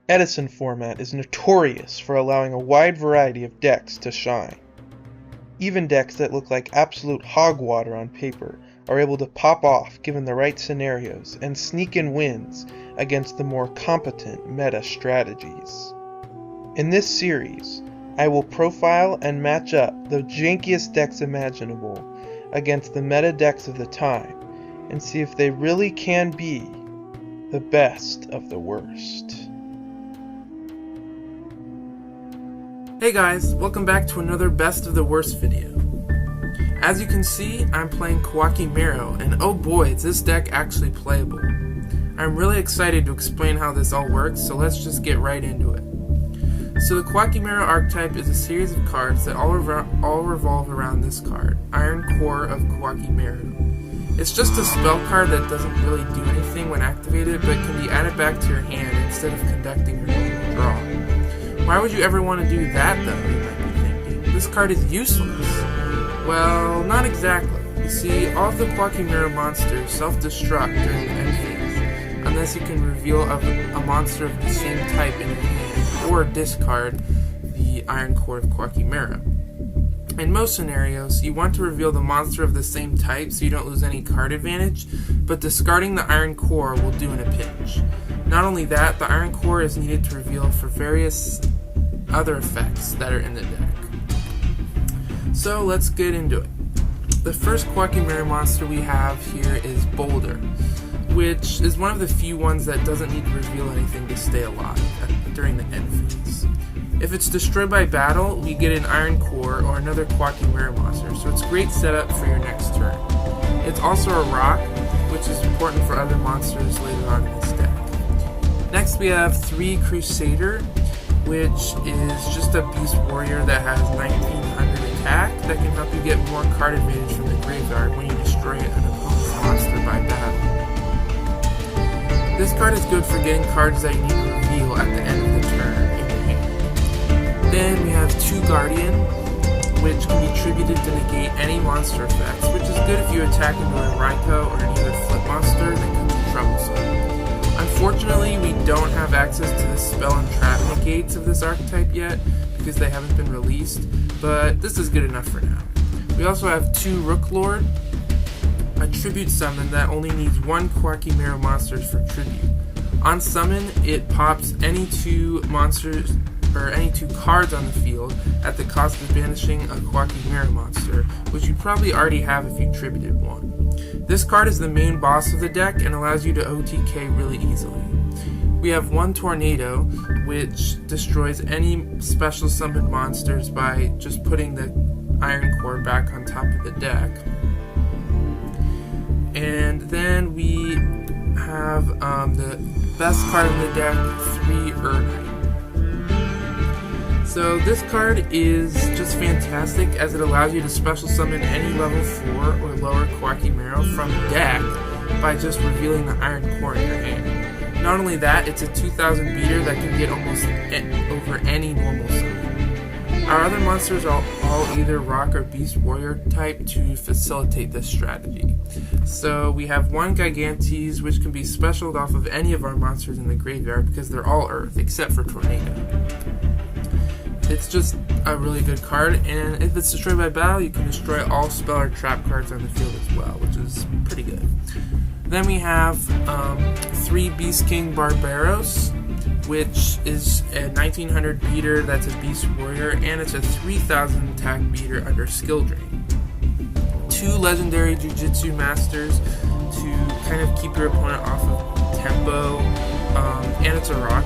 Edison format is notorious for allowing a wide variety of decks to shine. Even decks that look like absolute hogwater on paper are able to pop off given the right scenarios and sneak in wins against the more competent meta strategies. In this series, I will profile and match up the jankiest decks imaginable against the meta decks of the time and see if they really can be the best of the worst. Hey guys, welcome back to another Best of the Worst video. As you can see, I'm playing Koa'ki Meiru, and oh boy, is this deck actually playable. I'm really excited to explain how this all works, so let's just get right into it. So the Koa'ki Meiru archetype is a series of cards that all revolve around this card, Iron Core of Koa'ki Meiru. It's just a spell card that doesn't really do anything when activated, but can be added back to your hand instead of conducting your normal draw. Why would you ever want to do that though, you might be thinking? This card is useless. Well, not exactly. You see, all of the Koa'ki Meiru monsters self-destruct during the end phase, unless you can reveal a monster of the same type in your hand, or discard the Iron Core of Koa'ki Meiru. In most scenarios, you want to reveal the monster of the same type so you don't lose any card advantage, but discarding the Iron Core will do in a pinch. Not only that, the Iron Core is needed to reveal for various other effects that are in the deck. So let's get into it. The first Koa'ki Meiru monster we have here is Boulder, which is one of the few ones that doesn't need to reveal anything to stay alive during the end phase. If it's destroyed by battle, we get an Iron Core or another Koa'ki Meiru monster, so it's a great setup for your next turn. It's also a rock, which is important for other monsters later on in this deck. Next we have 3 Crusader, which is just a beast warrior that has 1900 attack that can help you get more card advantage from the graveyard when you destroy an opponent's monster by battle. This card is good for getting cards that you need to reveal at the end of the turn in your hand. Then we have 2 Guardian, which can be tributed to negate any monster effects, which is good if you attack into a Raikou or any other flip monster that could be troublesome. Unfortunately, we don't have access to the spell and trap negates of this archetype yet, because they haven't been released, but this is good enough for now. We also have 2 Rook Lord, a tribute summon that only needs 1 Koa'ki Meiru monsters for tribute. On summon, it pops any 2 monsters or any 2 cards on the field at the cost of banishing a Koa'ki Meiru monster, which you probably already have if you tributed 1. This card is the main boss of the deck and allows you to OTK really easily. We have 1 Tornado, which destroys any special summoned monsters by just putting the Iron Core back on top of the deck. And then we have the best card in the deck, 3 Urnite. So this card is just fantastic as it allows you to special summon any level 4 or lower Koa'ki Meiru from the deck by just revealing the Iron Core in your hand. Not only that, it's a 2000 beater that can get almost over any normal summon. Our other monsters are all either rock or beast warrior type to facilitate this strategy. So we have 1 Gigantes, which can be specialed off of any of our monsters in the graveyard because they're all earth except for Tornado. It's just a really good card, and if it's destroyed by battle, you can destroy all spell or trap cards on the field as well, which is pretty good. Then we have 3 Beast King Barbaros, which is a 1900 beater that's a beast warrior, and it's a 3000 attack beater under skill drain. 2 legendary Jujutsu Masters to kind of keep your opponent off of tempo, and it's a rock.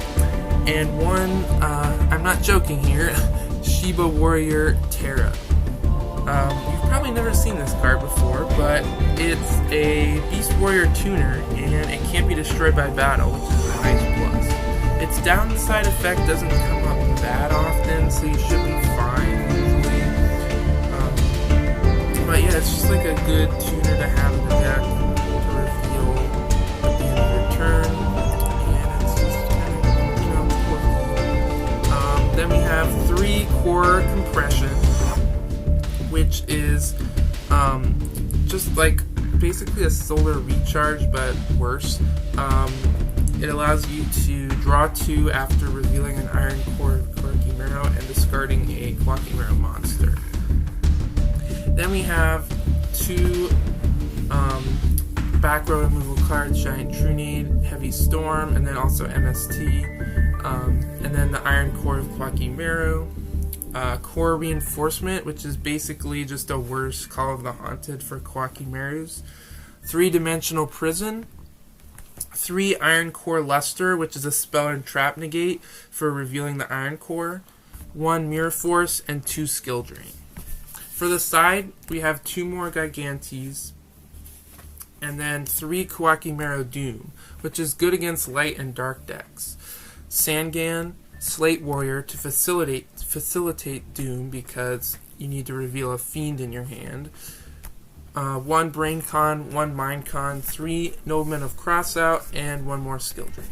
And 1, I'm not joking here, Shiba Warrior Terra. You've probably never seen this card before, but it's a Beast Warrior tuner, and it can't be destroyed by battle, which is a nice plus. Its downside effect doesn't come up that often, so you should be fine usually. But yeah, it's just like a good tuner to have in the deck to reveal at the end of your turn. Then we have 3 Core Compression, which is just like basically a solar recharge but worse. It allows you to draw 2 after revealing an Iron Core of Koa'ki Meiru and discarding a Koa'ki Meiru monster. Then we have 2 back row removal cards, Giant Trunade, Heavy Storm, and then also MST, and then the Iron Core of Koa'ki Meiru, Core Reinforcement, which is basically just a worse Call of the Haunted for Koa'ki Meirus, 3-Dimensional Prison, 3 Iron Core Luster, which is a spell and trap negate for revealing the Iron Core, 1 Mirror Force, and 2 Skill Drain. For the side, we have 2 more Gigantes, and then 3 Koa'ki Meiru Doom, which is good against light and dark decks. Sangan, Slate Warrior to facilitate Doom because you need to reveal a Fiend in your hand. 1 Brain Con, 1 Mind Con, 3 Noblemen of Crossout, and 1 more Skill Drain.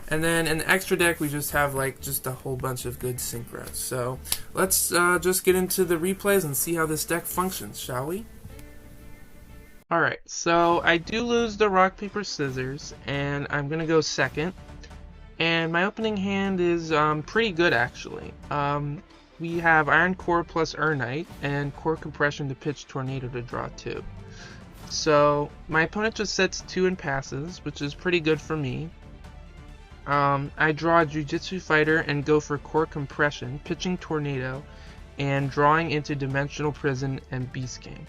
And then in the extra deck, we just have just a whole bunch of good synchros. So let's just get into the replays and see how this deck functions, shall we? Alright, so I do lose the rock, paper, scissors, and I'm going to go second. And my opening hand is pretty good, actually. We have Iron Core plus Urnite, and Core Compression to pitch Tornado to draw 2. So my opponent just sets 2 and passes, which is pretty good for me. I draw Jujitsu Fighter and go for Core Compression, pitching Tornado, and drawing into Dimensional Prison and Beast King.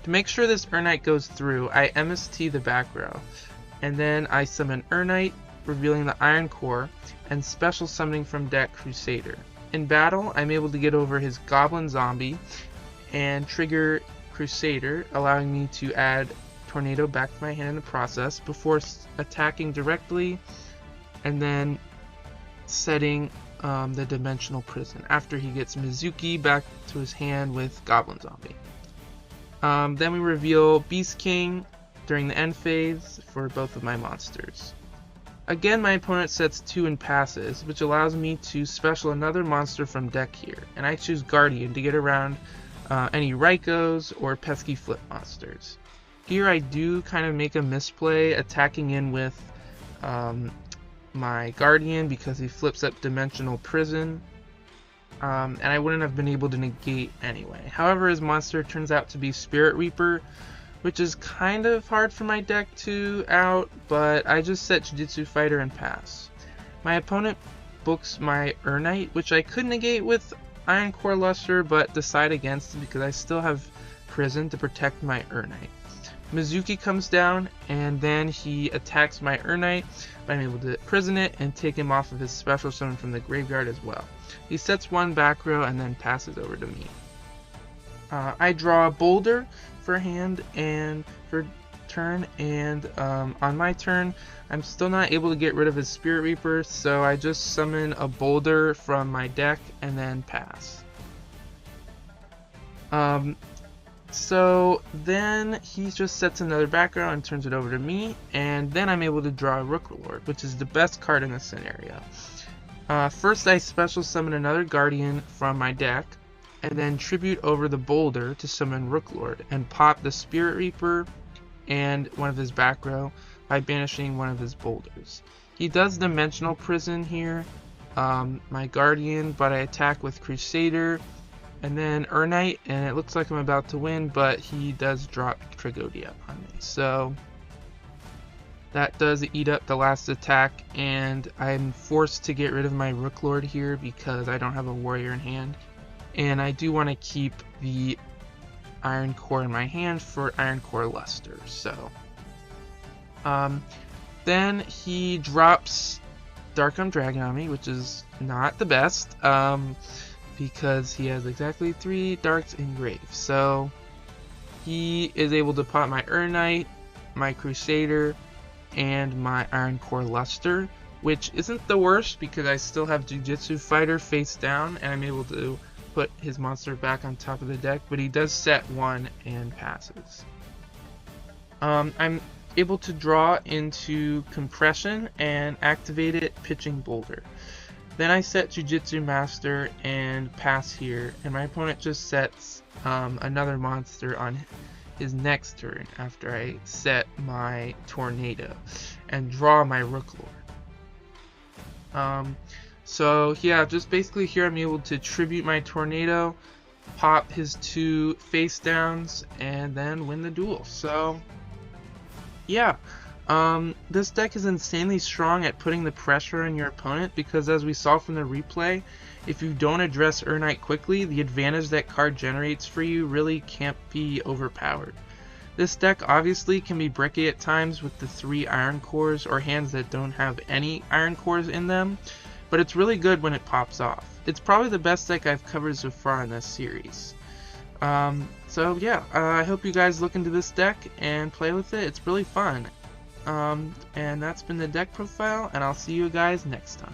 To make sure this Urnite goes through, I MST the back row, and then I summon Urnite, revealing the Iron Core, and special summoning from deck Crusader. In battle, I'm able to get over his Goblin Zombie and trigger Crusader, allowing me to add Tornado back to my hand in the process before attacking directly and then setting the Dimensional Prison after he gets Mizuki back to his hand with Goblin Zombie. Then we reveal Beast King during the end phase for both of my monsters. Again, my opponent sets 2 and passes, which allows me to special another monster from deck here, and I choose Guardian to get around any Raikos or pesky flip monsters. Here I do kind of make a misplay attacking in with my Guardian because he flips up Dimensional Prison, and I wouldn't have been able to negate anyway. However, his monster turns out to be Spirit Reaper, which is kind of hard for my deck to out, but I just set Jujitsu Fighter and pass. My opponent books my Urnite, which I could negate with Iron Core Luster, but decide against it because I still have Prison to protect my Urnite. Mizuki comes down, and then he attacks my Urnite, but I'm able to prison it and take him off of his special summon from the graveyard as well. He sets 1 back row and then passes over to me. I draw a Boulder for hand and for turn, and on my turn I'm still not able to get rid of his Spirit Reaper, so I just summon a Boulder from my deck and then pass. So then he just sets another back row and turns it over to me, and then I'm able to draw a Rook Lord, which is the best card in this scenario. First I special summon another Guardian from my deck, and then tribute over the Boulder to summon Rook Lord and pop the Spirit Reaper and one of his back row by banishing one of his Boulders. He does Dimensional Prison here, my Guardian, but I attack with Crusader and then Urnite, and it looks like I'm about to win, but he does drop Tragodia on me. So that does eat up the last attack, and I'm forced to get rid of my Rook Lord here because I don't have a warrior in hand. And I do want to keep the Iron Core in my hand for Iron Core Luster. So then he drops Dark-Armed Dragon on me, which is not the best, because he has exactly 3 darks engraved. So he is able to pop my Urnite, my Crusader, and my Iron Core Luster, which isn't the worst because I still have Jujitsu Fighter face down, and I'm able to put his monster back on top of the deck, but he does set 1 and passes. I'm able to draw into Compression and activate it pitching Boulder. Then I set Jujitsu Master and pass here, and my opponent just sets another monster on his next turn after I set my Tornado and draw my Rook Lord. So yeah, just basically here I'm able to tribute my tornado, pop his 2 face downs, and then win the duel. So yeah, this deck is insanely strong at putting the pressure on your opponent because, as we saw from the replay, if you don't address Urnite quickly, the advantage that card generates for you really can't be overpowered. This deck obviously can be bricky at times with the 3 iron cores or hands that don't have any iron cores in them, but it's really good when it pops off. It's probably the best deck I've covered so far in this series. So yeah, I hope you guys look into this deck and play with it. It's really fun. And that's been the deck profile, and I'll see you guys next time.